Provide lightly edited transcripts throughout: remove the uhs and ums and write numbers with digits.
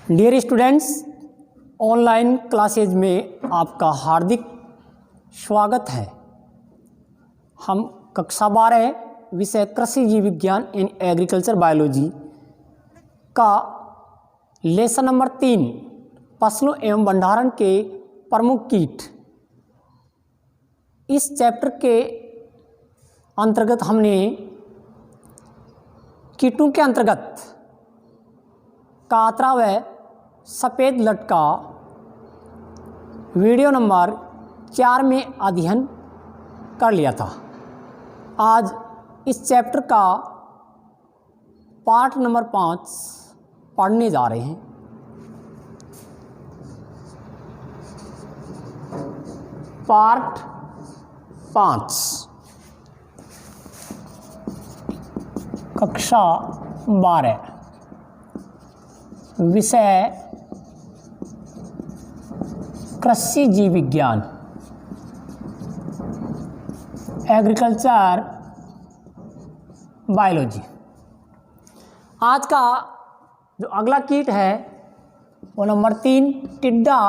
Dear students, online classes में आपका हार्दिक स्वागत है। हम कक्षा 12 विषय कृषि जीव विज्ञान इन एग्रीकल्चर बायोलॉजी का लेसन नंबर 3 फसलों एवं भंडारण के प्रमुख कीट, इस चैप्टर के अंतर्गत हमने कीटों के अंतर्गत कातरा व सफ़ेद लटका वीडियो नंबर 4 में अध्ययन कर लिया था। आज इस चैप्टर का पार्ट नंबर 5 पढ़ने जा रहे हैं। पार्ट 5 कक्षा 12 विषय कृषि जीव विज्ञान एग्रीकल्चर बायोलॉजी। आज का जो अगला कीट है वो नंबर 3 टिड्डा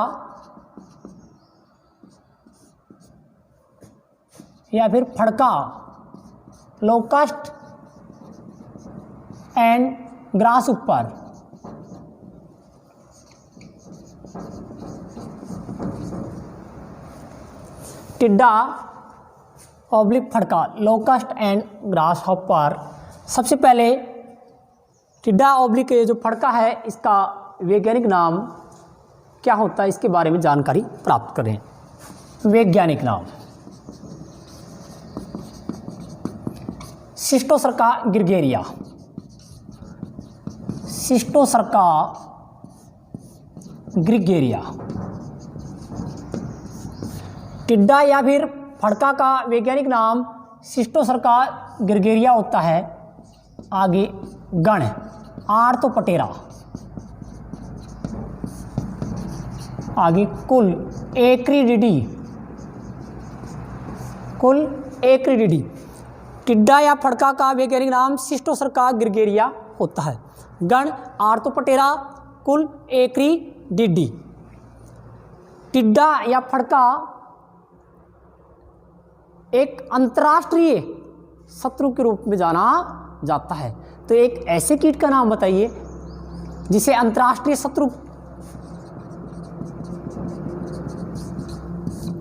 या फिर फड़का, लोकस्ट एंड ग्रास ऊपर। टिड्डा ऑब्लिक फड़का, लोकस्ट एंड ग्रास हॉपर। सबसे पहले टिड्डा ऑब्लिक जो फड़का है इसका वैज्ञानिक नाम क्या होता है इसके बारे में जानकारी प्राप्त करें। वैज्ञानिक नाम सिस्टोसर्का ग्रिगेरिया, सिस्टोसर्का ग्रिगेरिया। टिड्डा या फिर फड़का का वैज्ञानिक नाम सिस्टोसर्का ग्रिगेरिया होता है। आगे गण आर्थोपटेरा, आगे कुल एक्रिडिडी, कुल एक्रिडिडी। टिड्डा या फड़का का वैज्ञानिक नाम सिस्टोसर्का ग्रिगेरिया होता है। गण आर्थोपटेरा, कुल एक्रिडिडी। टिड्डा या फड़का एक अंतर्राष्ट्रीय शत्रु के रूप में जाना जाता है। तो एक ऐसे कीट का नाम बताइए जिसे अंतर्राष्ट्रीय शत्रु,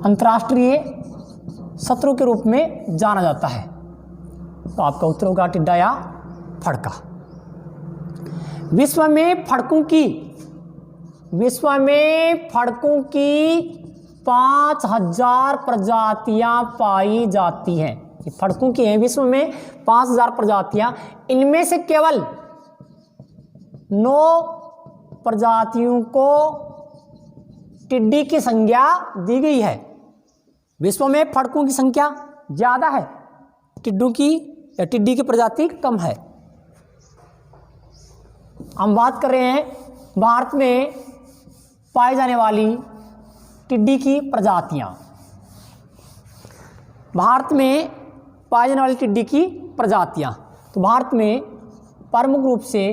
अंतर्राष्ट्रीय शत्रु के रूप में जाना जाता है। तो आपका उत्तर होगा टिड्डा या फड़का। विश्व में फड़कों की 5000 प्रजातियां पाई जाती हैं। ये फड़कों की हैं विश्व में 5000 प्रजातियां। इनमें से केवल 9 प्रजातियों को टिड्डी की संज्ञा दी गई है। विश्व में फड़कों की संख्या ज़्यादा है, टिड्डों की या टिड्डी की प्रजाति कम है। हम बात कर रहे हैं भारत में पाई जाने वाली टिड्डी की प्रजातियां। भारत में पाई जाने वाली टिड्डी की प्रजातियां, तो भारत में प्रमुख रूप से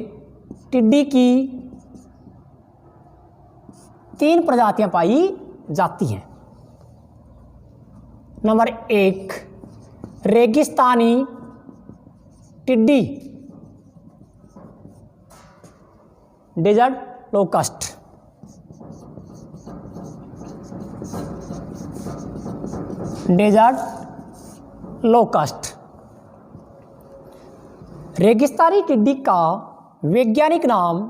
टिड्डी की 3 प्रजातियां पाई जाती हैं। नंबर 1 रेगिस्तानी टिड्डी, डेजर्ट लोकस्ट। Desert locust. रेगिस्तानी टिड्डी का वैज्ञानिक नाम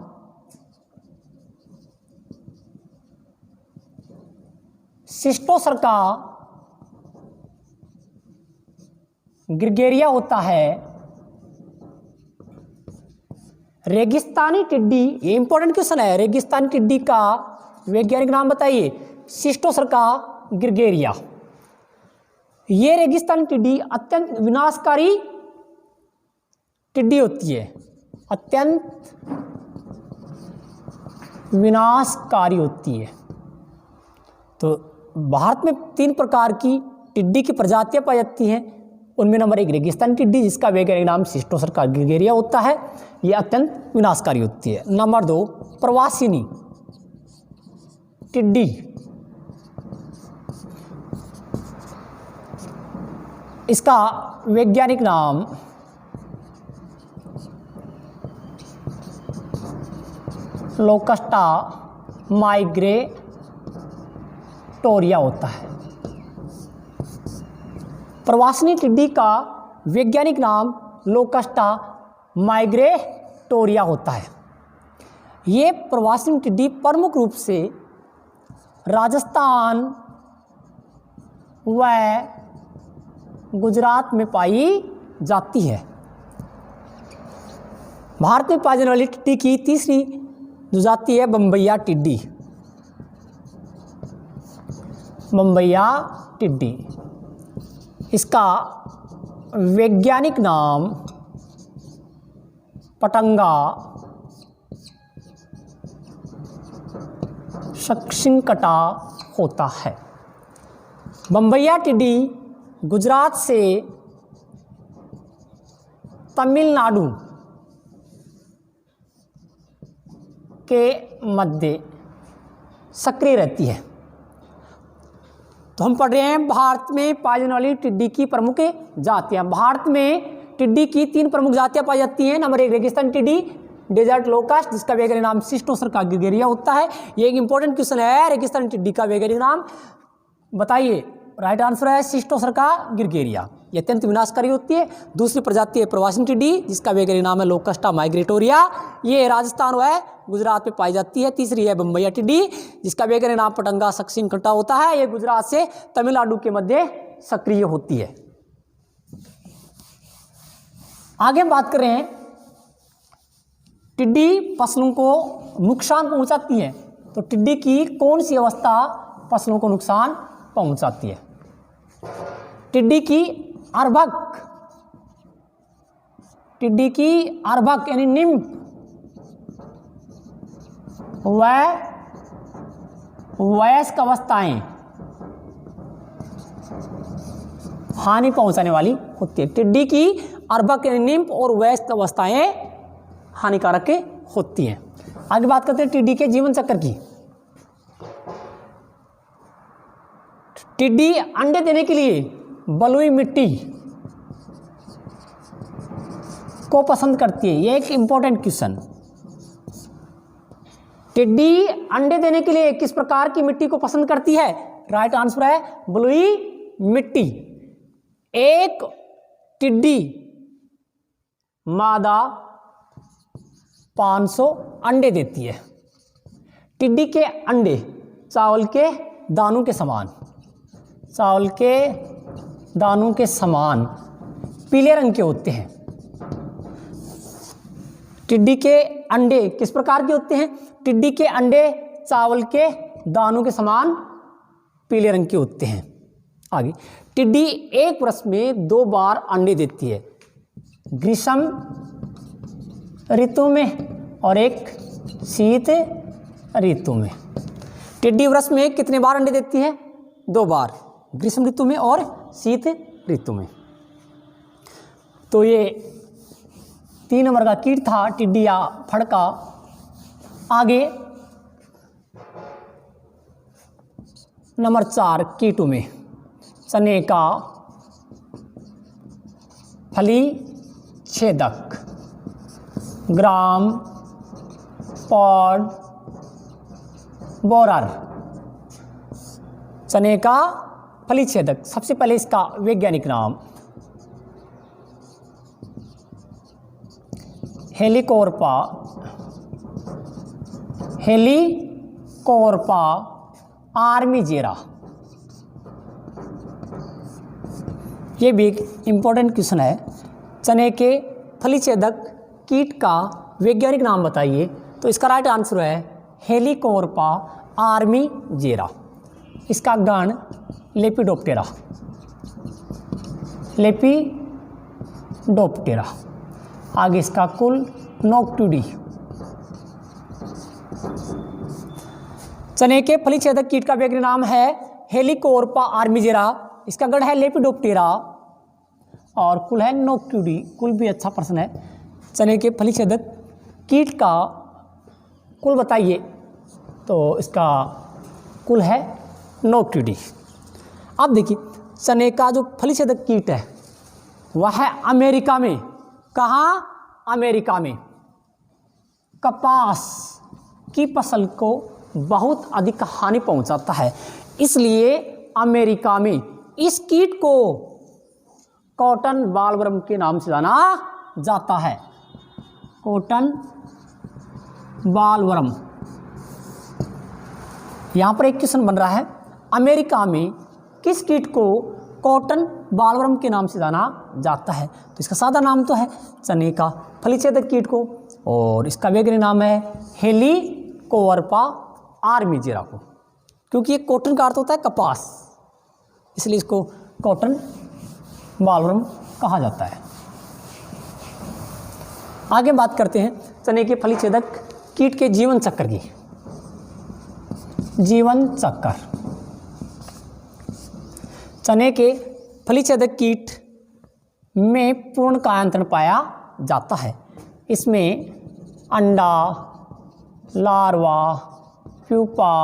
सिस्टोसर्का ग्रिगेरिया होता है। रेगिस्तानी टिड्डी, ये इंपॉर्टेंट क्वेश्चन है, रेगिस्तानी टिड्डी का वैज्ञानिक नाम बताइए। सिस्टोसर्का ग्रिगेरिया। ये रेगिस्तानी टिड्डी अत्यंत विनाशकारी टिड्डी होती है, अत्यंत विनाशकारी होती है। तो भारत में 3 प्रकार की टिड्डी की प्रजातियां पाई जाती हैं। उनमें नंबर 1 रेगिस्तानी टिड्डी, जिसका वैज्ञानिक नाम शिस्टोसर्का गिरगिरिया होता है। ये अत्यंत विनाशकारी होती है। नंबर 2 प्रवासिनी टिड्डी, इसका वैज्ञानिक नाम लोकस्टा माइग्रेटोरिया होता है। प्रवासिनी टिड्डी का वैज्ञानिक नाम लोकस्टा माइग्रेटोरिया होता है। ये प्रवासिनी टिड्डी प्रमुख रूप से राजस्थान व गुजरात में पाई जाती है। भारत में पाई जाने वाली टिड्डी की तीसरी जो जाति है बम्बैया टिड्डी। बम्बैया टिड्डी, इसका वैज्ञानिक नाम पतंगा सक्सिंकटा होता है। बम्बैया टिड्डी गुजरात से तमिलनाडु के मध्य सक्रिय रहती है। तो हम पढ़ रहे हैं भारत में पाई जाने वाली टिड्डी की प्रमुख जातियां। भारत में टिड्डी की 3 प्रमुख जातियां पाई जाती हैं। नंबर 1 रेगिस्तानी टिड्डी, डेजर्ट लोकस्ट, जिसका वैज्ञानिक नाम शिस्टोसर्का गिरगिरिया होता है। ये एक इंपॉर्टेंट क्वेश्चन है, रेगिस्तानी टिड्डी का वैज्ञानिक नाम बताइए। राइट आंसर है शिस्टोसर्का गिरगिरिया। ये अत्यंत विनाशकारी होती है। दूसरी प्रजाति है प्रवासिनी टिड्डी, जिसका वैज्ञानिक नाम है लोकस्टा माइग्रेटोरिया। ये राजस्थान व गुजरात में पाई जाती है। तीसरी है बम्बैया टिड्डी, जिसका वैज्ञानिक नाम पतंगा सक्सिंकटा होता है। ये गुजरात से तमिलनाडु के मध्य सक्रिय होती है। आगे हम बात कर रहे हैं टिड्डी फसलों को नुकसान पहुंचाती है। तो टिड्डी की कौन सी अवस्था फसलों को नुकसान पहुंचाती है? टिड्डी की अर्भक, टिड्डी की अर्भक यानी निम्फ व वयस्क अवस्थाएं हानि पहुंचाने वाली होती है। टिड्डी की अर्भक यानी निम्फ और वयस्क अवस्थाएं हानिकारक होती हैं। आगे बात करते हैं टिड्डी के जीवन चक्र की। टिड्डी अंडे देने के लिए बलुई मिट्टी को पसंद करती है। यह एक इंपॉर्टेंट क्वेश्चन। टिड्डी अंडे देने के लिए किस प्रकार की मिट्टी को पसंद करती है? राइट आंसर है बलुई मिट्टी। एक टिड्डी मादा 500 अंडे देती है। टिड्डी के अंडे चावल के दानों के समान, चावल के दानों के समान पीले रंग के होते हैं। टिड्डी के अंडे किस प्रकार के होते हैं? टिड्डी के अंडे चावल के दानों के समान पीले रंग के होते हैं। आगे, टिड्डी एक वर्ष में 2 बार अंडे देती है, ग्रीष्म ऋतु में और एक शीत ऋतु में। टिड्डी वर्ष में कितने बार अंडे देती है? 2 बार, ग्रीष्म ऋतु में और शीत ऋतु में। तो ये 3 नंबर का कीट था, टिड्डी या फड़का। आगे नंबर 4 कीटों में चने का फली छेदक, ग्राम पॉड बोरर। चने का फली छेदक, सबसे पहले इसका वैज्ञानिक नाम हेलिकोर्पा आर्मीजेरा। ये भी एक इम्पोर्टेंट क्वेश्चन है। चने के फली छेदक कीट का वैज्ञानिक नाम बताइए। तो इसका राइट आंसर है हेलिकोर्पा आर्मीजेरा। इसका गण लेपिडोप्टेरा, लेपिडोप्टेरा। आगे इसका कुल नोक्टुडी। चने के फली छेदक कीट का वैज्ञानिक नाम है हेलिकोर्पा आर्मीजेरा। इसका गण है लेपिडोप्टेरा। और कुल है नोक्टिडी। कुल भी अच्छा प्रश्न है। चने के फली छेदक कीट का कुल बताइए, तो इसका कुल है नोक्टिडी। अब देखिए चने का जो फली छेदक कीट है वह है अमेरिका में। कहाँ? अमेरिका में कपास की फसल को बहुत अधिक हानि पहुंचाता है, इसलिए अमेरिका में इस कीट को कॉटन बालवर्म के नाम से जाना जाता है। कॉटन बालवर्म। यहां पर एक क्वेश्चन बन रहा है, अमेरिका में किस कीट को कॉटन बालवर्म के नाम से जाना जाता है? तो इसका सादा नाम तो है चने का फली छेदक कीट को, और इसका वैज्ञानिक नाम है हेलिकोवर्पा आर्मीजेरा को। क्योंकि ये कॉटन का अर्थ होता है कपास, इसलिए इसको कॉटन बालवर्म कहा जाता है। आगे बात करते हैं चने के फली छेदक कीट के जीवन चक्र की। जीवन चक्र। चने के फली छेदक कीट में पूर्ण कायांतरण पाया जाता है। इसमें अंडा, लार्वा, प्यूपा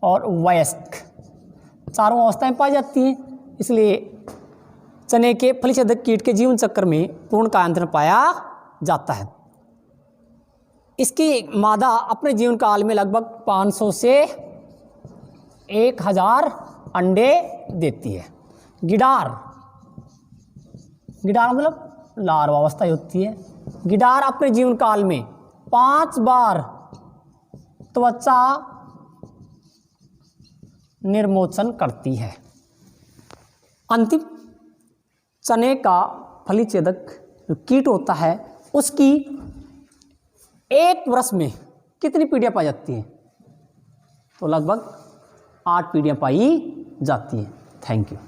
और वयस्क चारों अवस्थाएं पाई जाती हैं, इसलिए चने के फली छेदक कीट के जीवन चक्र में पूर्ण कायांतरण पाया जाता है। इसकी मादा अपने जीवन काल में लगभग 500 से 1000 अंडे देती है। गिडार, गिडार मतलब लार्वा अवस्था होती है। गिडार अपने जीवन काल में 5 बार त्वचा निर्मोचन करती है। अंतिम चने का फली छेदक जो कीट होता है उसकी एक वर्ष में कितनी पीढ़ियां पाई जाती हैं? तो लगभग 8 पीढ़ियां पाई जाती हैं। Thank you.